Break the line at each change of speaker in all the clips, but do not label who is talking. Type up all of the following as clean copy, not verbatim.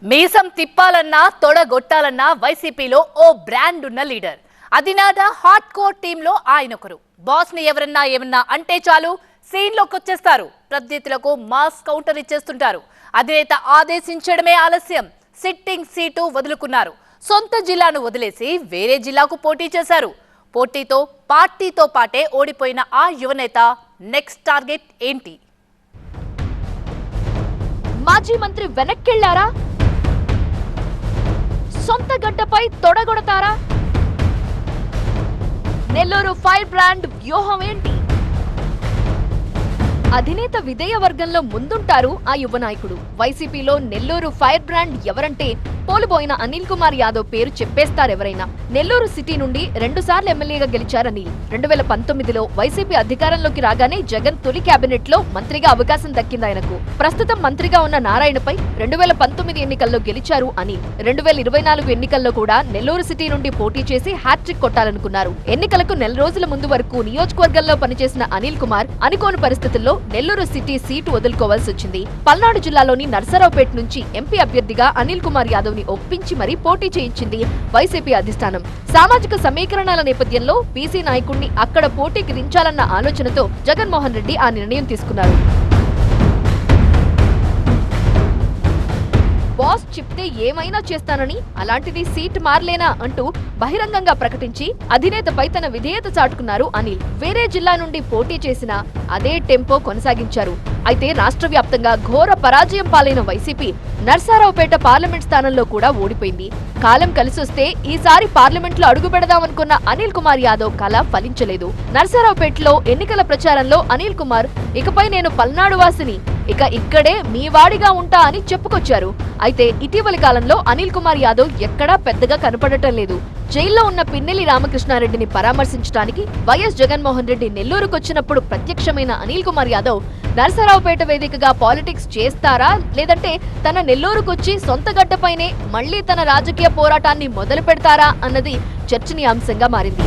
మీసం తిప్పాలన్నా తొడగొట్టాలన్నా వైసీపీలో ఓ బ్రాండ్ ఉన్న లీడర్. అదినాద హాట్ కోర్ టీంలో ఆయనొకరు. బాస్ ని ఎవరన్నా ఏమన్నా అంటే చాలు సీన్లోకి వచ్చేస్తారు. ప్రత్యర్థులకు మాస్ కౌంటర్ ఇచ్చేస్తుంటారు. అధినేత ఆదేశించడమే ఆలస్యం. సిట్టింగ్ సీటు వదులుకున్నారు. సొంత జిల్లాను వదిలేసి వేరే జిల్లాకు పోటీ చేశారు. పోటీతో పార్టీతో పాటే ఓడిపోయిన ఆ యువనేత నెక్స్ట్ టార్గెట్ ఏంటి?
మాజీ మంత్రి వెనక్కెళ్లారా? సొంత గడ్డపై తొడగొడతారా? నెల్లూరు ఫైర్ బ్రాండ్ వ్యూహం ఏంటి? అధినేత విధేయ వర్గంలో ముందుంటారు ఆ యువ నాయకుడు. వైసీపీలో నెల్లూరు ఫైర్ బ్రాండ్ ఎవరంటే పోలుబోయిన అనిల్ కుమార్ యాదవ్ పేరు చెప్పేస్తారెవరైనా. నెల్లూరు సిటీ నుండి 2 సార్లు ఎమ్మెల్యేగా గెలిచారు అనిల్. 2019లో వైసీపీ అధికారంలోకి రాగానే జగన్ తొలి కేబినెట్ లో మంత్రిగా అవకాశం దక్కింది ఆయనకు. ప్రస్తుతం మంత్రిగా ఉన్న నారాయణపై 2019 ఎన్నికల్లో గెలిచారు అనిల్. 2024 ఎన్నికల్లో కూడా నెల్లూరు సిటీ నుండి పోటీ చేసి హ్యాట్రిక్ కొట్టాలనుకున్నారు. ఎన్నికలకు నెల రోజుల ముందు వరకు నియోజకవర్గంలో పనిచేసిన అనిల్ కుమార్ అనుకోని పరిస్థితుల్లో నెల్లూరు సిటీ సీటు వదులుకోవాల్సి వచ్చింది. పల్నాడు జిల్లాలోని నర్సరావుపేట నుంచి ఎంపీ అభ్యర్థిగా అనిల్ కుమార్ యాదవ్ ఒప్పించి మరీ పోటీ చేయించింది వైసీపీ అధిష్టానం. సామాజిక సమీకరణాల నేపథ్యంలో బీసీ నాయకుడిని అక్కడ పోటీకి దించాలన్న ఆలోచనతో జగన్మోహన్ రెడ్డి ఆ నిర్ణయం తీసుకున్నారు. బాస్ చెప్తే ఏమైనా చేస్తానని, అలాంటిది సీట్ మారలేనా అంటూ బహిరంగంగా ప్రకటించి అధినేతపై తన విధేయత చాటుకున్నారు అనిల్. వేరే జిల్లా నుండి పోటీ చేసినా అదే టెంపో కొనసాగించారు. అయితే రాష్ట్ర వ్యాప్తంగా ఘోర పరాజయం పాలైన వైసీపీ నర్సారావుపేట పార్లమెంట్ స్థానంలో కూడా ఓడిపోయింది. కాలం కలిసొస్తే ఈసారి పార్లమెంట్ లో అడుగు పెడదామనుకున్న అనిల్ కుమార్ యాదవ్ కల ఫలించలేదు. నర్సారావుపేటలో ఎన్నికల ప్రచారంలో అనిల్ కుమార్ ఇకపై నేను పల్నాడు వాసిని, ఇక ఇక్కడే మీ వాడిగా ఉంటా అని చెప్పుకొచ్చారు. అయితే ఇటీవలి కాలంలో అనిల్ కుమార్ యాదవ్ ఎక్కడా పెద్దగా కనపడటం లేదు. జైల్లో ఉన్న పిన్నెల్లి రామకృష్ణారెడ్డిని పరామర్శించడానికి వైఎస్ జగన్మోహన్ రెడ్డి నెల్లూరుకొచ్చినప్పుడు ప్రత్యక్షమైన అనిల్ కుమార్ యాదవ్ నర్సరావుపేట వేదికగా పాలిటిక్స్ చేస్తారా, లేదంటే తన నెల్లూరుకొచ్చి సొంత గడ్డపైనే మళ్లీ తన రాజకీయ పోరాటాన్ని మొదలు పెడతారా అన్నది చర్చనీయాంశంగా మారింది.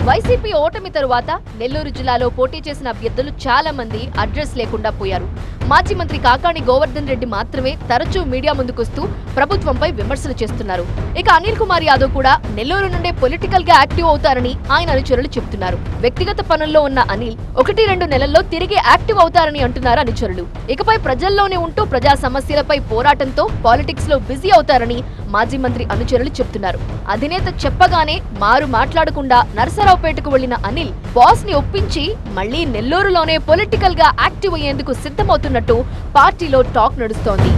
వైసీపీ ఓటమి తరువాత నెల్లూరు జిల్లాలో పోటీ చేసిన అభ్యర్థులు చాలా మంది అడ్రస్ లేకుండా పోయారు. మాజీ మంత్రి కాకాణి గోవర్ధన్ రెడ్డి మాత్రమే తరచూ మీడియా ముందుకొస్తూ ప్రభుత్వంపై విమర్శలు చేస్తున్నారు. ఇక అనిల్ కుమార్ యాదవ్ కూడా నెల్లూరు నుండే పొలిటికల్ గా యాక్టివ్ అవుతారని ఆయన అనుచరులు చెబుతున్నారు. వ్యక్తిగత పనుల్లో ఉన్న అనిల్ 1-2 నెలల్లో తిరిగి యాక్టివ్ అవుతారని అంటున్నారు అనుచరులు. ఇకపై ప్రజల్లోనే ఉంటూ ప్రజా సమస్యలపై పోరాటంతో పాలిటిక్స్ లో బిజీ అవుతారని మాజీ మంత్రి అనుచరులు చెబుతున్నారు. అధినేత చెప్పగానే మారు మాట్లాడకుండా నర్సరావుపేటకు వెళ్లిన అనిల్ బాస్ ని ఒప్పించి మళ్లీ నెల్లూరులోనే పొలిటికల్ గా యాక్టివ్ అయ్యేందుకు సిద్ధమవుతున్నట్టు పార్టీలో టాక్ నడుస్తోంది.